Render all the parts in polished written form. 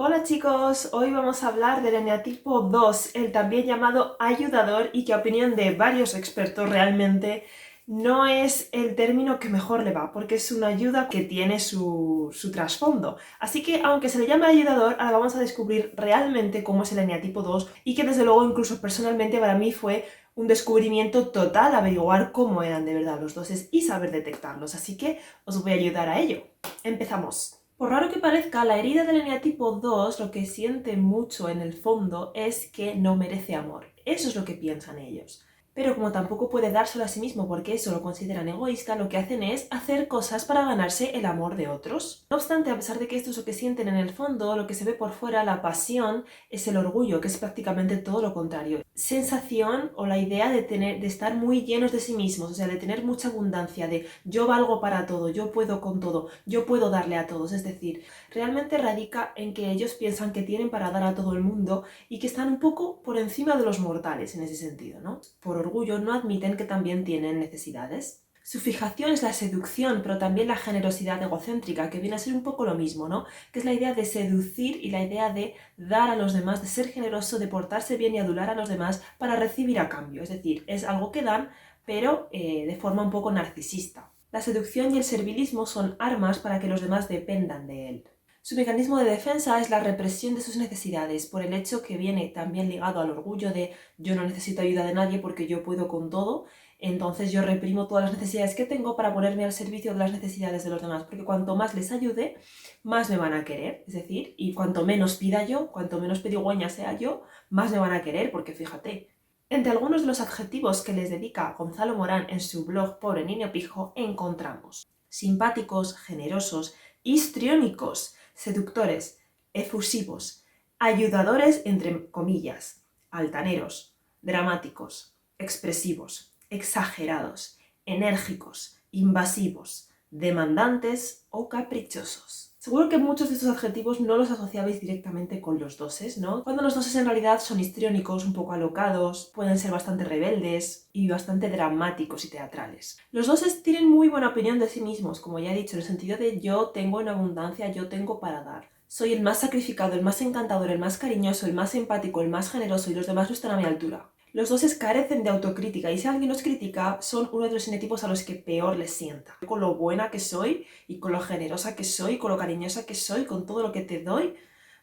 Hola chicos, hoy vamos a hablar del eneatipo 2, el también llamado ayudador y que a opinión de varios expertos realmente no es el término que mejor le va, porque es una ayuda que tiene su trasfondo. Así que aunque se le llame ayudador, ahora vamos a descubrir realmente cómo es el eneatipo 2 y que desde luego incluso personalmente para mí fue un descubrimiento total averiguar cómo eran de verdad los doses y saber detectarlos. Así que os voy a ayudar a ello. Empezamos. Por raro que parezca, la herida del eneatipo 2 lo que siente mucho en el fondo es que no merece amor. Eso es lo que piensan ellos. Pero como tampoco puede dárselo a sí mismo porque eso lo consideran egoísta, lo que hacen es hacer cosas para ganarse el amor de otros. No obstante, a pesar de que esto es lo que sienten en el fondo, lo que se ve por fuera, la pasión, es el orgullo, que es prácticamente todo lo contrario. Sensación o la idea de estar muy llenos de sí mismos, o sea, de tener mucha abundancia, de yo valgo para todo, yo puedo con todo, yo puedo darle a todos. Es decir, realmente radica en que ellos piensan que tienen para dar a todo el mundo y que están un poco por encima de los mortales en ese sentido, ¿no? Por orgullo no admiten que también tienen necesidades. Su fijación es la seducción, pero también la generosidad egocéntrica, que viene a ser un poco lo mismo, ¿no? Que es la idea de seducir y la idea de dar a los demás, de ser generoso, de portarse bien y adular a los demás para recibir a cambio. Es decir, es algo que dan, pero de forma un poco narcisista. La seducción y el servilismo son armas para que los demás dependan de él. Su mecanismo de defensa es la represión de sus necesidades, por el hecho que viene también ligado al orgullo de yo no necesito ayuda de nadie porque yo puedo con todo, entonces yo reprimo todas las necesidades que tengo para ponerme al servicio de las necesidades de los demás, porque cuanto más les ayude, más me van a querer, es decir, y cuanto menos pida yo, cuanto menos pedigüeña sea yo, más me van a querer, porque fíjate. Entre algunos de los adjetivos que les dedica Gonzalo Morán en su blog Pobre Niño Pijo encontramos simpáticos, generosos, histriónicos, seductores, efusivos, ayudadores entre comillas, altaneros, dramáticos, expresivos, exagerados, enérgicos, invasivos, demandantes o caprichosos. Seguro que muchos de estos adjetivos no los asociabais directamente con los doses, ¿no? Cuando los doses en realidad son histriónicos, un poco alocados, pueden ser bastante rebeldes y bastante dramáticos y teatrales. Los doses tienen muy buena opinión de sí mismos, como ya he dicho, en el sentido de yo tengo en abundancia, yo tengo para dar. Soy el más sacrificado, el más encantador, el más cariñoso, el más empático, el más generoso y los demás no están a mi altura. Los doses carecen de autocrítica y si alguien los critica son uno de los genetipos a los que peor les sienta. Con lo buena que soy y con lo generosa que soy, con lo cariñosa que soy, con todo lo que te doy,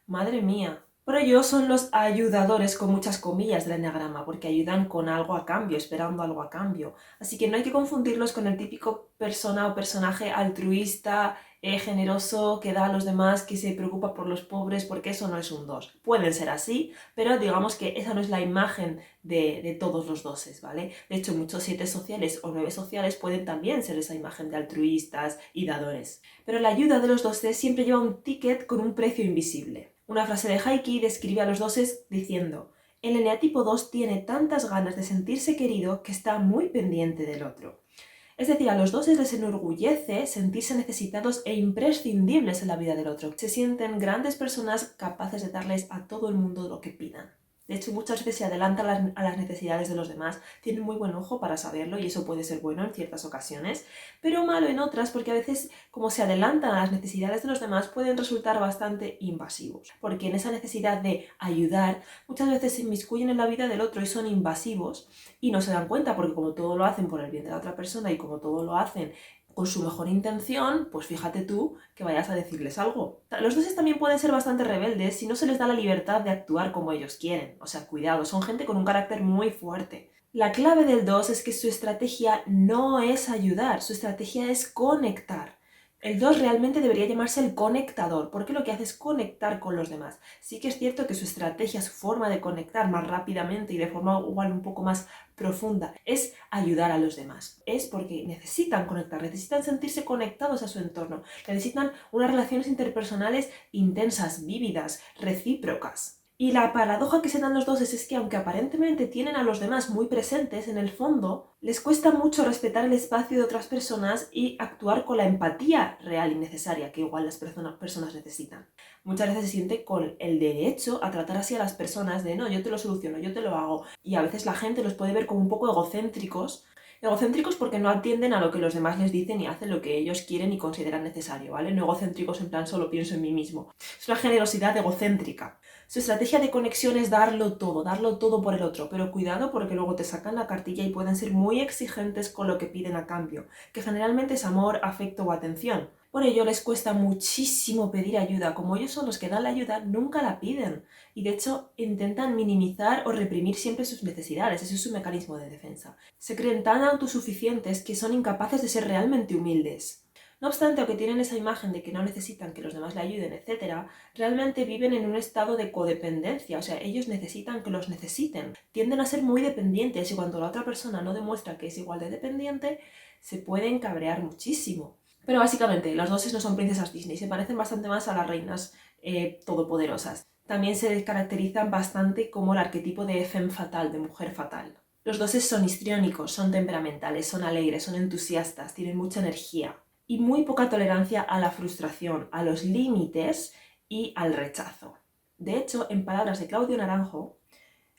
madre mía. Por ello son los ayudadores con muchas comillas del eneagrama, porque ayudan con algo a cambio, esperando algo a cambio. Así que no hay que confundirlos con el típico persona o personaje altruista, generoso, que da a los demás, que se preocupa por los pobres, porque eso no es un dos. Pueden ser así, pero digamos que esa no es la imagen de todos los doses, ¿vale? De hecho, muchos 7 sociales o 9 sociales pueden también ser esa imagen de altruistas y dadores. Pero la ayuda de los doses siempre lleva un ticket con un precio invisible. Una frase de Heike describe a los doses diciendo: el eneatipo 2 tiene tantas ganas de sentirse querido que está muy pendiente del otro. Es decir, a los doses les enorgullece sentirse necesitados e imprescindibles en la vida del otro. Se sienten grandes personas capaces de darles a todo el mundo lo que pidan. De hecho, muchas veces se adelantan a las necesidades de los demás, tienen muy buen ojo para saberlo y eso puede ser bueno en ciertas ocasiones, pero malo en otras porque a veces, como se adelantan a las necesidades de los demás, pueden resultar bastante invasivos. Porque en esa necesidad de ayudar, muchas veces se inmiscuyen en la vida del otro y son invasivos y no se dan cuenta porque como todo lo hacen por el bien de la otra persona y como todo lo hacen con su mejor intención, pues fíjate tú que vayas a decirles algo. Los doses también pueden ser bastante rebeldes si no se les da la libertad de actuar como ellos quieren. O sea, cuidado, son gente con un carácter muy fuerte. La clave del 2 es que su estrategia no es ayudar, su estrategia es conectar. El 2 realmente debería llamarse el conectador, porque lo que hace es conectar con los demás. Sí que es cierto que su estrategia, su forma de conectar más rápidamente y de forma igual un poco más profunda es ayudar a los demás. Es porque necesitan conectar, necesitan sentirse conectados a su entorno, necesitan unas relaciones interpersonales intensas, vívidas, recíprocas. Y la paradoja que se dan los dos es que aunque aparentemente tienen a los demás muy presentes, en el fondo les cuesta mucho respetar el espacio de otras personas y actuar con la empatía real y necesaria que igual las personas necesitan. Muchas veces se siente con el derecho a tratar así a las personas de no, yo te lo soluciono, yo te lo hago. Y a veces la gente los puede ver como un poco egocéntricos, Egocéntricos porque no atienden a lo que los demás les dicen y hacen lo que ellos quieren y consideran necesario, ¿vale? No egocéntricos en plan solo pienso en mí mismo. Es una generosidad egocéntrica. Su estrategia de conexión es darlo todo por el otro, pero cuidado porque luego te sacan la cartilla y pueden ser muy exigentes con lo que piden a cambio, que generalmente es amor, afecto o atención. Por ello les cuesta muchísimo pedir ayuda, como ellos son los que dan la ayuda, nunca la piden y de hecho intentan minimizar o reprimir siempre sus necesidades, ese es su mecanismo de defensa. Se creen tan autosuficientes que son incapaces de ser realmente humildes. No obstante, aunque tienen esa imagen de que no necesitan que los demás le ayuden, etc., realmente viven en un estado de codependencia, o sea, ellos necesitan que los necesiten. Tienden a ser muy dependientes y cuando la otra persona no demuestra que es igual de dependiente, se pueden cabrear muchísimo. Pero básicamente, las doses no son princesas Disney, se parecen bastante más a las reinas todopoderosas. También se caracterizan bastante como el arquetipo de femme fatal, de mujer fatal. Los doses son histriónicos, son temperamentales, son alegres, son entusiastas, tienen mucha energía y muy poca tolerancia a la frustración, a los límites y al rechazo. De hecho, en palabras de Claudio Naranjo,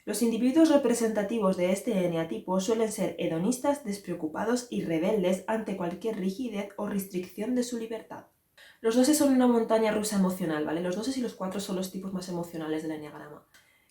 los individuos representativos de este eneatipo suelen ser hedonistas, despreocupados y rebeldes ante cualquier rigidez o restricción de su libertad. Los doses son una montaña rusa emocional, ¿vale? Los doses y los 4 son los tipos más emocionales del eneagrama.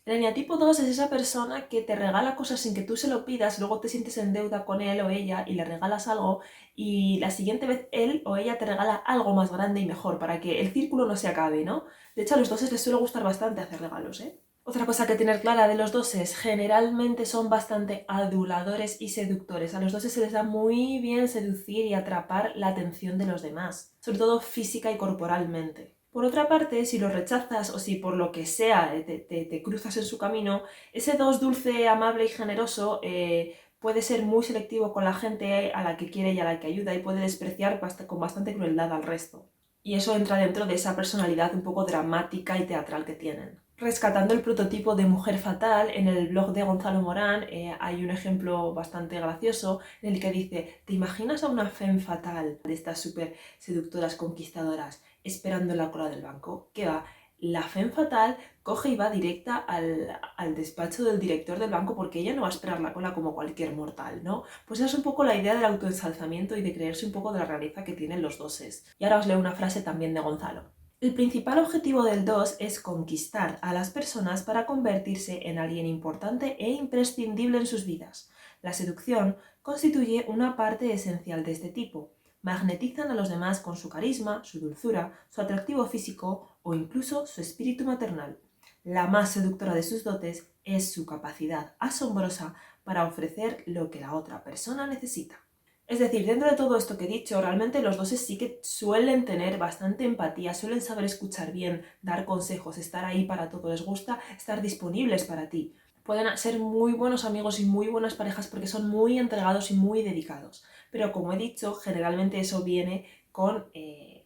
El eneatipo 2 es esa persona que te regala cosas sin que tú se lo pidas, luego te sientes en deuda con él o ella y le regalas algo y la siguiente vez él o ella te regala algo más grande y mejor para que el círculo no se acabe, ¿no? De hecho a los doses les suele gustar bastante hacer regalos, ¿eh? Otra cosa que tener clara de los doses, generalmente son bastante aduladores y seductores. A los doses se les da muy bien seducir y atrapar la atención de los demás, sobre todo física y corporalmente. Por otra parte, si lo rechazas o si por lo que sea te cruzas en su camino, ese dos dulce, amable y generoso puede ser muy selectivo con la gente a la que quiere y a la que ayuda y puede despreciar con bastante crueldad al resto. Y eso entra dentro de esa personalidad un poco dramática y teatral que tienen. Rescatando el prototipo de mujer fatal, en el blog de Gonzalo Morán hay un ejemplo bastante gracioso en el que dice: ¿te imaginas a una femme fatal de estas súper seductoras, conquistadoras, esperando en la cola del banco? ¿Qué va? La femme fatal coge y va directa al despacho del director del banco porque ella no va a esperar la cola como cualquier mortal, ¿no? Pues esa es un poco la idea del autoensalzamiento y de creerse un poco de la realeza que tienen los doses. Y ahora os leo una frase también de Gonzalo. El principal objetivo del 2 es conquistar a las personas para convertirse en alguien importante e imprescindible en sus vidas. La seducción constituye una parte esencial de este tipo. Magnetizan a los demás con su carisma, su dulzura, su atractivo físico o incluso su espíritu maternal. La más seductora de sus dotes es su capacidad asombrosa para ofrecer lo que la otra persona necesita. Es decir, dentro de todo esto que he dicho, realmente los doses sí que suelen tener bastante empatía, suelen saber escuchar bien, dar consejos, estar ahí para todo, les gusta estar disponibles para ti. Pueden ser muy buenos amigos y muy buenas parejas porque son muy entregados y muy dedicados. Pero como he dicho, generalmente eso viene con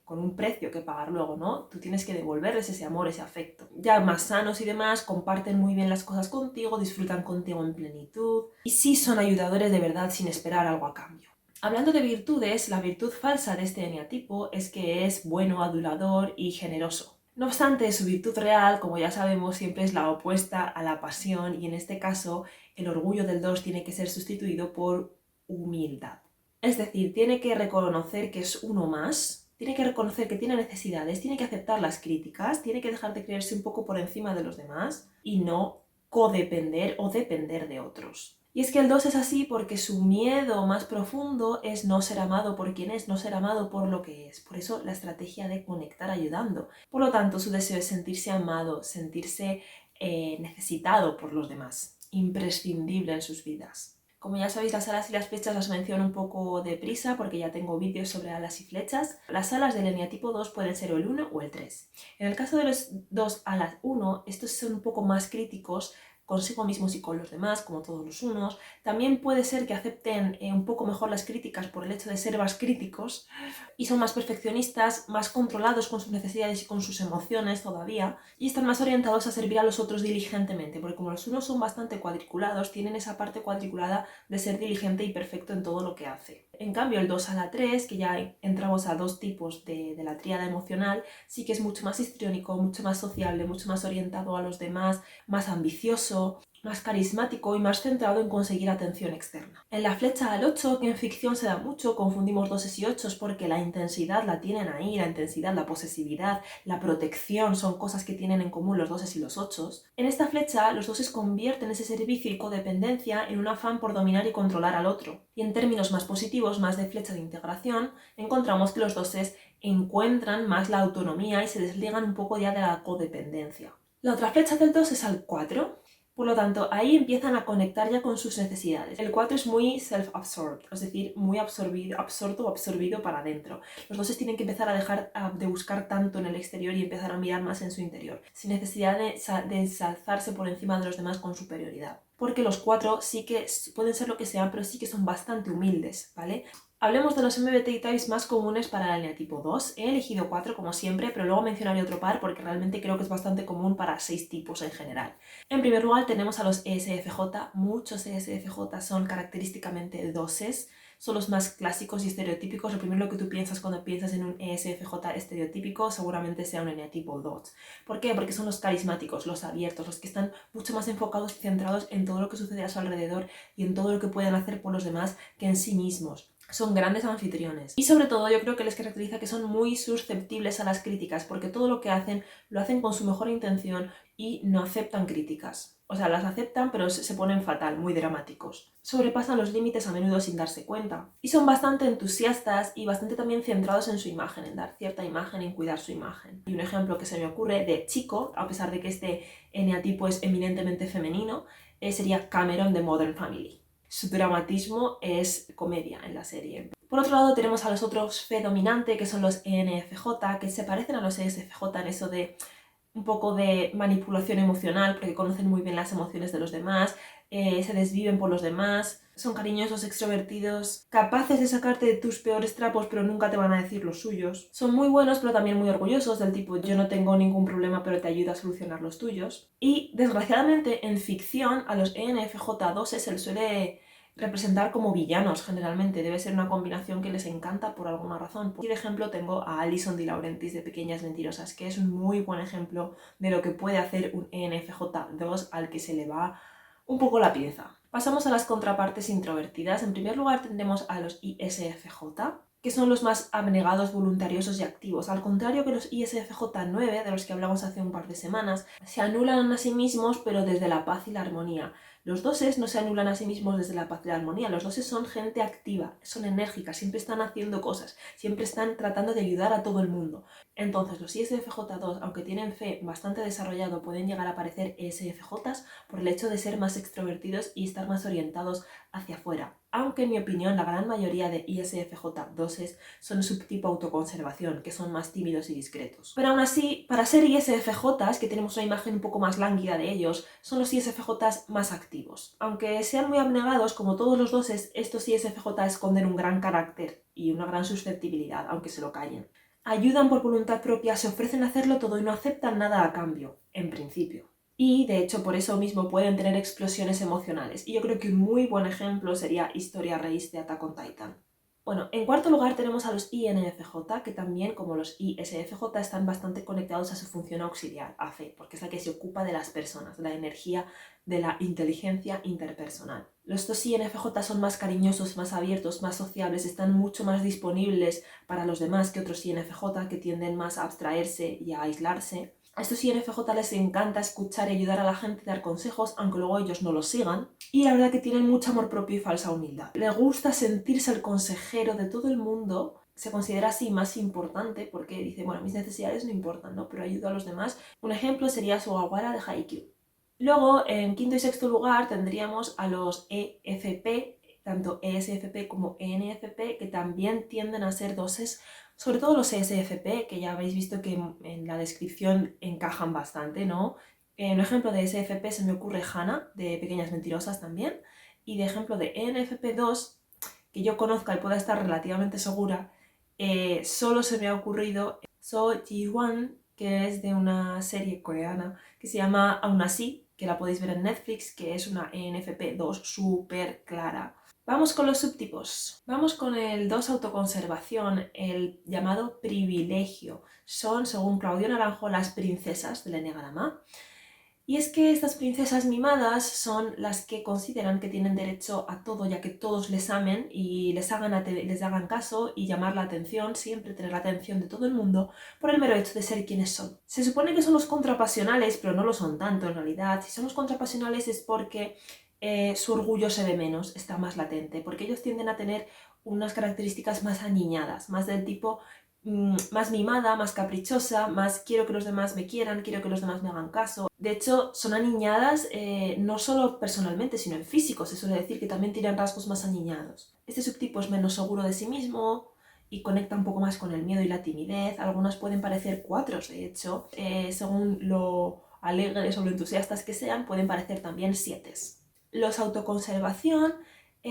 un precio que pagar luego, ¿no? Tú tienes que devolverles ese amor, ese afecto. Ya más sanos y demás, comparten muy bien las cosas contigo, disfrutan contigo en plenitud y sí son ayudadores de verdad sin esperar algo a cambio. Hablando de virtudes, la virtud falsa de este eneatipo es que es bueno, adulador y generoso. No obstante, su virtud real, como ya sabemos, siempre es la opuesta a la pasión y en este caso el orgullo del 2 tiene que ser sustituido por humildad. Es decir, tiene que reconocer que es uno más, tiene que reconocer que tiene necesidades, tiene que aceptar las críticas, tiene que dejar de creerse un poco por encima de los demás y no codepender o depender de otros. Y es que el 2 es así porque su miedo más profundo es no ser amado por quien es, no ser amado por lo que es. Por eso la estrategia de conectar ayudando. Por lo tanto, su deseo es sentirse amado, sentirse necesitado por los demás, imprescindible en sus vidas. Como ya sabéis, las alas y las flechas las menciono un poco deprisa porque ya tengo vídeos sobre alas y flechas. Las alas del eneatipo 2 pueden ser o el 1 o el 3. En el caso de los 2 alas 1, estos son un poco más críticos consigo mismos y con los demás, como todos los unos. También puede ser que acepten un poco mejor las críticas por el hecho de ser más críticos y son más perfeccionistas, más controlados con sus necesidades y con sus emociones todavía y están más orientados a servir a los otros diligentemente, porque como los unos son bastante cuadriculados, tienen esa parte cuadriculada de ser diligente y perfecto en todo lo que hace. En cambio, el 2 a la 3, que ya entramos a dos tipos de la tríada emocional, sí que es mucho más histriónico, mucho más sociable, mucho más orientado a los demás, más ambicioso, más carismático y más centrado en conseguir atención externa. En la flecha al 8, que en ficción se da mucho, confundimos 2 y 8 porque la intensidad la tienen ahí, la intensidad, la posesividad, la protección son cosas que tienen en común los 2 y los 8. En esta flecha, los 2 convierten ese servicio y codependencia en un afán por dominar y controlar al otro. Y en términos más positivos, más de flecha de integración, encontramos que los 2 encuentran más la autonomía y se desligan un poco ya de la codependencia. La otra flecha del 2 es al 4, por lo tanto ahí empiezan a conectar ya con sus necesidades. El 4 es muy self-absorbed, es decir, muy absorto o absorbido para adentro. Los 2 tienen que empezar a dejar de buscar tanto en el exterior y empezar a mirar más en su interior, sin necesidad de ensalzarse por encima de los demás con superioridad. Porque los 4 sí que pueden ser lo que sean, pero sí que son bastante humildes, ¿vale? Hablemos de los MBTI types más comunes para el eneatipo 2. He elegido 4 como siempre, pero luego mencionaré otro par porque realmente creo que es bastante común para 6 tipos en general. En primer lugar tenemos a los ESFJ. Muchos ESFJ son característicamente doses, son los más clásicos y estereotípicos. Lo primero que tú piensas cuando piensas en un ESFJ estereotípico seguramente sea un eneatipo 2. ¿Por qué? Porque son los carismáticos, los abiertos, los que están mucho más enfocados y centrados en todo lo que sucede a su alrededor y en todo lo que pueden hacer por los demás que en sí mismos. Son grandes anfitriones. Y sobre todo yo creo que les caracteriza que son muy susceptibles a las críticas, porque todo lo que hacen lo hacen con su mejor intención y no aceptan críticas. O sea, las aceptan pero se ponen fatal, muy dramáticos. Sobrepasan los límites a menudo sin darse cuenta. Y son bastante entusiastas y bastante también centrados en su imagen, en dar cierta imagen, en cuidar su imagen. Y un ejemplo que se me ocurre de chico, a pesar de que este eneatipo es eminentemente femenino, sería Cameron de Modern Family. Su dramatismo es comedia en la serie. Por otro lado tenemos a los otros Fe dominante, que son los ENFJ, que se parecen a los ESFJ en eso de un poco de manipulación emocional, porque conocen muy bien las emociones de los demás, se desviven por los demás, son cariñosos, extrovertidos, capaces de sacarte de tus peores trapos, pero nunca te van a decir los suyos. Son muy buenos, pero también muy orgullosos, del tipo yo no tengo ningún problema, pero te ayudo a solucionar los tuyos. Y desgraciadamente en ficción a los ENFJ2 se les suele representar como villanos generalmente, debe ser una combinación que les encanta por alguna razón. Y de ejemplo tengo a Alison de Laurentiis de Pequeñas Mentirosas, que es un muy buen ejemplo de lo que puede hacer un ENFJ2 al que se le va un poco la pinza. Pasamos a las contrapartes introvertidas. En primer lugar tendremos a los ISFJ, que son los más abnegados, voluntariosos y activos. Al contrario que los ISFJ9, de los que hablamos hace un par de semanas, se anulan a sí mismos pero desde la paz y la armonía. Los doses no se anulan a sí mismos desde la paz y la armonía. Los doses son gente activa, son enérgicas, siempre están haciendo cosas, siempre están tratando de ayudar a todo el mundo. Entonces los ISFJ2, aunque tienen fe bastante desarrollado, pueden llegar a parecer ESFJs por el hecho de ser más extrovertidos y estar más orientados hacia afuera. Aunque en mi opinión la gran mayoría de ISFJ2 son el subtipo autoconservación, que son más tímidos y discretos. Pero aún así, para ser ISFJs, que tenemos una imagen un poco más lánguida de ellos, son los ISFJs más activos. Aunque sean muy abnegados, como todos los doses, estos ISFJ esconden un gran carácter y una gran susceptibilidad, aunque se lo callen. Ayudan por voluntad propia, se ofrecen a hacerlo todo y no aceptan nada a cambio, en principio. Y de hecho por eso mismo pueden tener explosiones emocionales. Y yo creo que un muy buen ejemplo sería Historia Reis de Attack on Titan. Bueno, en cuarto lugar tenemos a los INFJ, que también, como los ISFJ, están bastante conectados a su función auxiliar, a fe, porque es la que se ocupa de las personas, de la energía, de la inteligencia interpersonal. Los dos INFJ son más cariñosos, más abiertos, más sociables, están mucho más disponibles para los demás que otros INFJ, que tienden más a abstraerse y a aislarse. A estos INFJ les encanta escuchar y ayudar a la gente, dar consejos, aunque luego ellos no los sigan. Y la verdad que tienen mucho amor propio y falsa humildad. Les gusta sentirse el consejero de todo el mundo. Se considera así más importante porque dice, bueno, mis necesidades no importan, ¿no? Pero ayudo a los demás. Un ejemplo sería Sugawara de Haikyuu. Luego, en quinto y sexto lugar, tendríamos a los EFP, tanto ESFP como ENFP, que también tienden a ser doses, sobre todo los ESFP, que ya habéis visto que en la descripción encajan bastante, ¿no? Un ejemplo de ESFP se me ocurre Hannah, de Pequeñas Mentirosas también, y de ejemplo de ENFP2, que yo conozca y pueda estar relativamente segura, solo se me ha ocurrido So Ji-won, que es de una serie coreana que se llama Aún así, que la podéis ver en Netflix, que es una ENFP2 súper clara. Vamos con los subtipos. Vamos con el 2 autoconservación, el llamado privilegio. Son, según Claudio Naranjo, las princesas del eneagrama. Y es que estas princesas mimadas son las que consideran que tienen derecho a todo, ya que todos les amen y les hagan caso y llamar la atención, siempre tener la atención de todo el mundo, por el mero hecho de ser quienes son. Se supone que son los contrapasionales, pero no lo son tanto en realidad. Si son los contrapasionales es porque su orgullo se ve menos, está más latente, porque ellos tienden a tener unas características más aniñadas, más del tipo más mimada, más caprichosa, más quiero que los demás me quieran, quiero que los demás me hagan caso. De hecho, son aniñadas no solo personalmente, sino en físico. Se suele decir que también tienen rasgos más aniñados. Este subtipo es menos seguro de sí mismo y conecta un poco más con el miedo y la timidez. Algunas pueden parecer cuatros, de hecho. Según lo alegres o lo entusiastas que sean, pueden parecer también sietes. Los autoconservación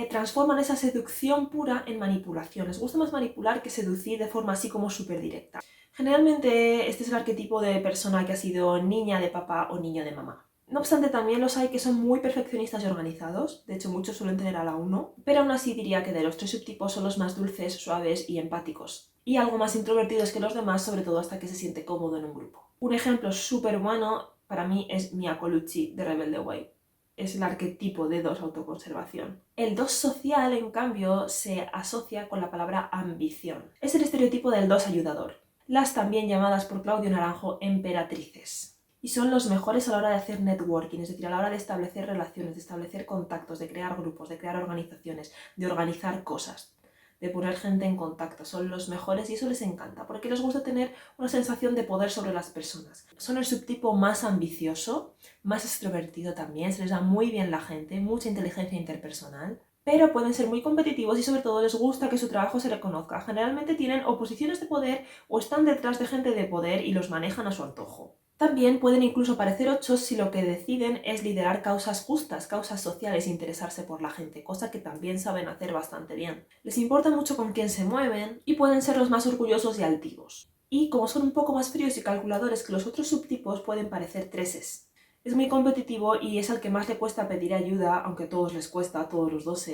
transforman esa seducción pura en manipulación. Les gusta más manipular que seducir de forma así como súper directa. Generalmente este es el arquetipo de persona que ha sido niña de papá o niño de mamá. No obstante, también los hay que son muy perfeccionistas y organizados, de hecho muchos suelen tener a la 1, pero aún así diría que de los 3 subtipos son los más dulces, suaves y empáticos. Y algo más introvertidos que los demás, sobre todo hasta que se siente cómodo en un grupo. Un ejemplo súper bueno para mí es Mia Colucci de Rebelde Way. Es el arquetipo de 2 autoconservación. El 2 social, en cambio, se asocia con la palabra ambición. Es el estereotipo del 2 ayudador. Las también llamadas por Claudio Naranjo emperatrices. Y son los mejores a la hora de hacer networking, es decir, a la hora de establecer relaciones, de establecer contactos, de crear grupos, de crear organizaciones, de organizar cosas, de poner gente en contacto. Son los mejores y eso les encanta, porque les gusta tener una sensación de poder sobre las personas. Son el subtipo más ambicioso, más extrovertido también, se les da muy bien la gente, mucha inteligencia interpersonal, pero pueden ser muy competitivos y sobre todo les gusta que su trabajo se reconozca. Generalmente tienen o posiciones de poder o están detrás de gente de poder y los manejan a su antojo. También pueden incluso parecer 8 si lo que deciden es liderar causas justas, causas sociales e interesarse por la gente, cosa que también saben hacer bastante bien. Les importa mucho con quién se mueven y pueden ser los más orgullosos y altivos. Y como son un poco más fríos y calculadores que los otros subtipos, pueden parecer 3. Es muy competitivo y es al que más le cuesta pedir ayuda, aunque a todos les cuesta, a todos los 2,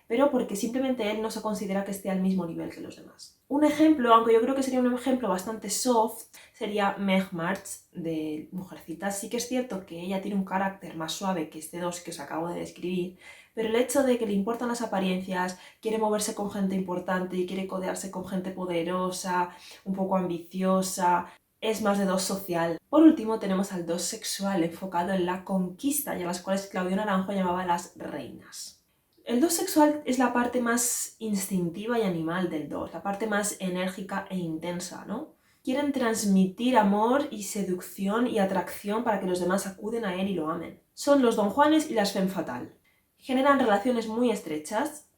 pero porque simplemente él no se considera que esté al mismo nivel que los demás. Un ejemplo, aunque yo creo que sería un ejemplo bastante soft, sería Meg March de Mujercitas. Sí que es cierto que ella tiene un carácter más suave que este 2 que os acabo de describir, pero el hecho de que le importan las apariencias, quiere moverse con gente importante y quiere codearse con gente poderosa, un poco ambiciosa, es más de 2 social. Por último tenemos al 2 sexual, enfocado en la conquista y a las cuales Claudio Naranjo llamaba las reinas. El 2 sexual es la parte más instintiva y animal del 2, la parte más enérgica e intensa, ¿no? Quieren transmitir amor y seducción y atracción para que los demás acuden a él y lo amen. Son los Don Juanes y las femme fatale. Generan relaciones muy estrechas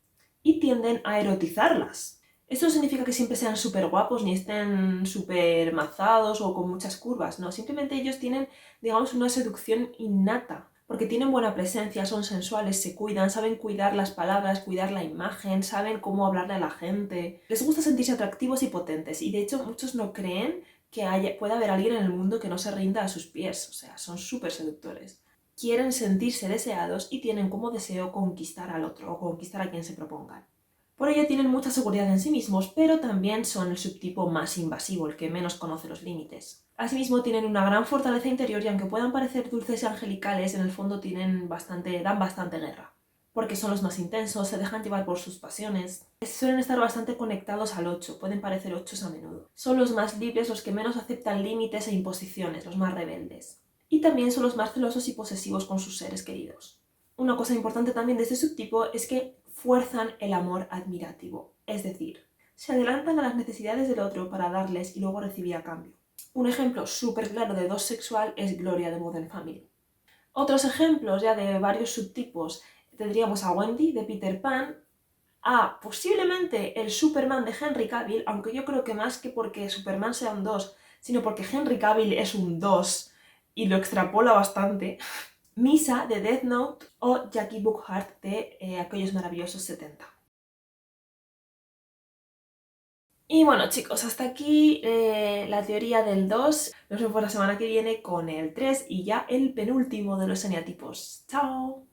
y tienden a erotizarlas. Esto no significa que siempre sean súper guapos ni estén súper mazados o con muchas curvas, no, simplemente ellos tienen, digamos, una seducción innata, porque tienen buena presencia, son sensuales, se cuidan, saben cuidar las palabras, cuidar la imagen, saben cómo hablarle a la gente. Les gusta sentirse atractivos y potentes, y de hecho muchos no creen que pueda haber alguien en el mundo que no se rinda a sus pies, o sea, son súper seductores. Quieren sentirse deseados y tienen como deseo conquistar al otro o conquistar a quien se propongan. Por ello tienen mucha seguridad en sí mismos, pero también son el subtipo más invasivo, el que menos conoce los límites. Asimismo tienen una gran fortaleza interior y aunque puedan parecer dulces y angelicales, en el fondo dan bastante guerra. Porque son los más intensos, se dejan llevar por sus pasiones. Suelen estar bastante conectados al 8, pueden parecer 8 a menudo. Son los más libres, los que menos aceptan límites e imposiciones, los más rebeldes. Y también son los más celosos y posesivos con sus seres queridos. Una cosa importante también de este subtipo es que fuerzan el amor admirativo, es decir, se adelantan a las necesidades del otro para darles y luego recibir a cambio. Un ejemplo súper claro de 2 sexual es Gloria de Modern Family. Otros ejemplos ya de varios subtipos tendríamos a Wendy de Peter Pan, a posiblemente el Superman de Henry Cavill, aunque yo creo que más que porque Superman sea un 2, sino porque Henry Cavill es un 2 y lo extrapola bastante. Misa de Death Note o Jackie Bookhart de Aquellos Maravillosos 70. Y bueno chicos, hasta aquí la teoría del 2. Nos vemos la semana que viene con el 3 y ya el penúltimo de los eneatipos. ¡Chao!